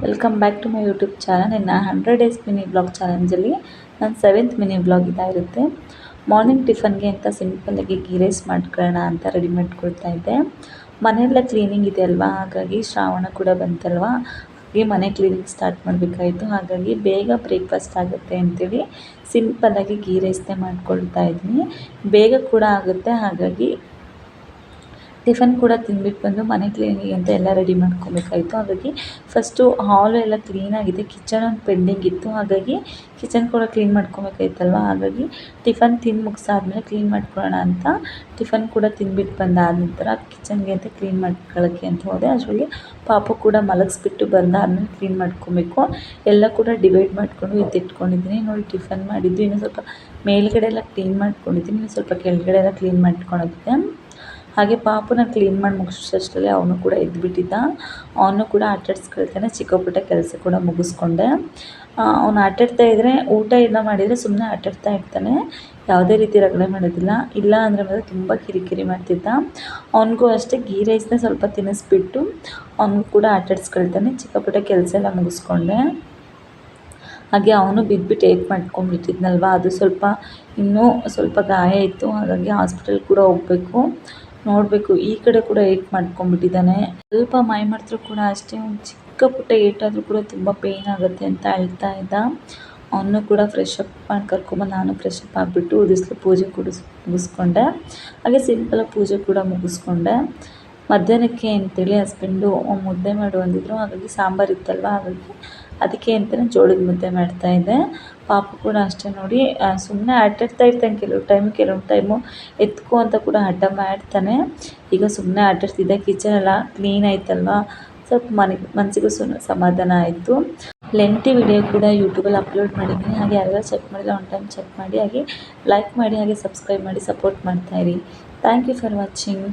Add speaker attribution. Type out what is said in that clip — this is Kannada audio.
Speaker 1: Welcome back to my YouTube channel. ನನ್ನ 100 ಡೇಸ್ ಮಿನಿ ಬ್ಲಾಗ್ ಚಾಲೆಂಜಲ್ಲಿ ನನ್ನ 7th ಮಿನಿ ಬ್ಲಾಗ್ ಇದಾಗಿರುತ್ತೆ. ಮಾರ್ನಿಂಗ್ ಟಿಫನ್ಗೆ ಅಂತ ಸಿಂಪಲ್ಲಾಗಿ ಗೀ ರೈಸ್ ಮಾಡ್ಕೊಳ್ಳೋಣ ಅಂತ ರೆಡಿ ಮಾಡ್ಕೊಳ್ತಾ ಇದ್ದೆ. ಮನೆಯೆಲ್ಲ ಕ್ಲೀನಿಂಗ್ ಇದೆ ಅಲ್ವಾ, ಹಾಗಾಗಿ ಶ್ರಾವಣ ಕೂಡ ಬಂತಲ್ವಾ, ಹಾಗೆ ಮನೆ ಕ್ಲೀನಿಂಗ್ ಸ್ಟಾರ್ಟ್ ಮಾಡಬೇಕಾಯಿತು. ಹಾಗಾಗಿ ಬೇಗ ಬ್ರೇಕ್ಫಾಸ್ಟ್ ಆಗುತ್ತೆ ಅಂತೇಳಿ ಸಿಂಪಲ್ಲಾಗಿ ಗೀ ರೈಸ್ನೇ ಮಾಡ್ಕೊಳ್ತಾ ಇದ್ದೀನಿ. ಬೇಗ ಕೂಡ ಆಗುತ್ತೆ, ಹಾಗಾಗಿ ಟಿಫನ್ ಕೂಡ ತಿಂದ್ಬಿಟ್ಟು ಬಂದು ಮನೆ ಕ್ಲೀನಿಂಗ್ ಅಂತ ಎಲ್ಲ ರೆಡಿ ಮಾಡ್ಕೊಬೇಕಾಯಿತು. ಹಾಗಾಗಿ ಫಸ್ಟು ಹಾಲು ಎಲ್ಲ ಕ್ಲೀನಾಗಿದೆ, ಕಿಚನ್ ಒಂದು ಪೆಂಡಿಂಗ್ ಇತ್ತು, ಹಾಗಾಗಿ ಕಿಚನ್ ಕೂಡ ಕ್ಲೀನ್ ಮಾಡ್ಕೊಬೇಕಾಯ್ತಲ್ವ. ಹಾಗಾಗಿ ಟಿಫನ್ ತಿಂದು ಮುಗಿಸಾದ್ಮೇಲೆ ಕ್ಲೀನ್ ಮಾಡ್ಕೊಳ್ಳೋಣ ಅಂತ ಟಿಫನ್ ಕೂಡ ತಿಂದ್ಬಿಟ್ಟು ಬಂದಾದ ನಂತರ ಕಿಚನ್ಗೆ ಅಂತ ಕ್ಲೀನ್ ಮಾಡ್ಕೊಳ್ಳೋಕ್ಕೆ ಅಂತ ಹೋದೆ. ಅಷ್ಟರಲ್ಲಿ ಪಾಪು ಕೂಡ ಮಲಗಿಸ್ಬಿಟ್ಟು ಬಂದಾದ್ಮೇಲೆ ಕ್ಲೀನ್ ಮಾಡ್ಕೊಬೇಕು. ಎಲ್ಲ ಕೂಡ ಡಿವೈಡ್ ಮಾಡಿಕೊಂಡು ಎತ್ತಿಟ್ಕೊಂಡಿದ್ದೀನಿ. ನೋಡಿ, ಟಿಫನ್ ಮಾಡಿದ್ದು ಇನ್ನೂ ಸ್ವಲ್ಪ ಮೇಲ್ಗಡೆ ಎಲ್ಲ ಕ್ಲೀನ್ ಮಾಡ್ಕೊಂಡಿದ್ದೀನಿ, ಇನ್ನೂ ಸ್ವಲ್ಪ ಕೆಳಗಡೆ ಎಲ್ಲ ಕ್ಲೀನ್ ಮಾಡ್ಕೊಳೋದಿದೆ. ಹಾಗೆ ಪಾಪುನ ಕ್ಲೀನ್ ಮಾಡಿ ಮುಗಿಸೋಷ್ಟರಲ್ಲಿ ಅವನು ಕೂಡ ಎದ್ದುಬಿಟ್ಟಿದ್ದ. ಅವನು ಕೂಡ ಆಟಾಡ್ಸ್ಕೊಳ್ತಾನೆ. ಚಿಕ್ಕ ಪುಟ್ಟ ಕೆಲಸ ಕೂಡ ಮುಗಿಸ್ಕೊಂಡೆ. ಅವನು ಆಟಾಡ್ತಾ ಇದ್ದರೆ, ಊಟ ಎಲ್ಲ ಮಾಡಿದರೆ ಸುಮ್ಮನೆ ಆಟಾಡ್ತಾ ಇರ್ತಾನೆ, ಯಾವುದೇ ರೀತಿ ರಗಳೆ ಮಾಡೋದಿಲ್ಲ. ಇಲ್ಲ ಅಂದರೆ ಮಾತ್ರ ತುಂಬ ಕಿರಿಕಿರಿ ಮಾಡ್ತಿದ್ದ. ಅವನಿಗೂ ಅಷ್ಟೇ ಗೀ ರೈಸ್ನ ಸ್ವಲ್ಪ ತಿನ್ನಿಸ್ಬಿಟ್ಟು ಅವನಿಗೂ ಕೂಡ ಆಟಾಡ್ಸ್ಕೊಳ್ತಾನೆ. ಚಿಕ್ಕ ಪುಟ್ಟ ಕೆಲಸ ಎಲ್ಲ ಮುಗಿಸ್ಕೊಂಡೆ. ಹಾಗೆ ಅವನು ಬಿದ್ದುಬಿಟ್ಟು ಏಟ್ ಮಾಡ್ಕೊಂಡ್ಬಿಟ್ಟಿದ್ನಲ್ವ, ಅದು ಇನ್ನೂ ಸ್ವಲ್ಪ ಗಾಯ ಇತ್ತು, ಹಾಗಾಗಿ ಹಾಸ್ಪಿಟಲ್ ಕೂಡ ಹೋಗಬೇಕು, ನೋಡಬೇಕು. ಈ ಕಡೆ ಕೂಡ ಏಟ್ ಮಾಡ್ಕೊಂಡ್ಬಿಟ್ಟಿದ್ದಾನೆ. ಸ್ವಲ್ಪ ಮೈ ಮಾಡಿದ್ರು ಕೂಡ ಅಷ್ಟೇ, ಒಂದು ಚಿಕ್ಕ ಪುಟ್ಟ ಏಟಾದರೂ ಕೂಡ ತುಂಬ ಪೇಯ್ನ್ ಆಗುತ್ತೆ ಅಂತ ಹೇಳ್ತಾ ಇದ್ದ. ಅವನು ಕೂಡ ಫ್ರೆಶ್ ಅಪ್ ಮಾಡಿ ಕರ್ಕೊಂಬಂದು ನಾನು ಫ್ರೆಶ್ ಅಪ್ ಆಗಿಬಿಟ್ಟು ಉದಿಸ್ಲು ಪೂಜೆ ಕೂಡ ಮುಗಿಸ್ಕೊಂಡೆ. ಹಾಗೆ ಸಿಂಪಲಾಗಿ ಪೂಜೆ ಕೂಡ ಮುಗಿಸ್ಕೊಂಡೆ. ಮಧ್ಯಾಹ್ನಕ್ಕೆ ಅಂತೇಳಿ ಹಸ್ಬೆಂಡು ಮುದ್ದೆ ಮಾಡು ಅಂದಿದ್ರು, ಹಾಗಾಗಿ ಸಾಂಬಾರು ಇತ್ತಲ್ವ, ಹಾಗಾಗಿ ಅದಕ್ಕೆ ಅಂತಲೇ ಜೋಳದ ಮುದ್ದೆ ಮಾಡ್ತಾಯಿದ್ದೆ. ಪಾಪು ಕೂಡ ಅಷ್ಟೇ ನೋಡಿ, ಸುಮ್ಮನೆ ಆಟಾಡ್ತಾ ಇರ್ತಾನೆ. ಕೆಲವೊಂದು ಟೈಮು ಎತ್ಕೊ ಅಂತ ಕೂಡ ಹಠ ಮಾಡ್ತಾನೆ. ಈಗ ಸುಮ್ಮನೆ ಆಟಾಡ್ತಿದ್ದೆ. ಕಿಚನ್ ಎಲ್ಲ ಕ್ಲೀನ್ ಆಯ್ತಲ್ವ, ಸ್ವಲ್ಪ ಮನಸ್ಸಿಗೂ ಸಮಾಧಾನ ಆಯಿತು. ಲೆಂತಿ ವಿಡಿಯೋ ಕೂಡ ಯೂಟ್ಯೂಬಲ್ಲಿ ಅಪ್ಲೋಡ್ ಮಾಡಿದ್ದೀನಿ, ಹಾಗೆ ಯಾರೆಲ್ಲ ಚೆಕ್ ಮಾಡಿಲ್ಲ ಒನ್ ಟೈಮ್ ಚೆಕ್ ಮಾಡಿ, ಹಾಗೆ ಲೈಕ್ ಮಾಡಿ, ಹಾಗೆ ಸಬ್ಸ್ಕ್ರೈಬ್ ಮಾಡಿ ಸಪೋರ್ಟ್ ಮಾಡ್ತಾಯಿರಿ. Thank you for watching.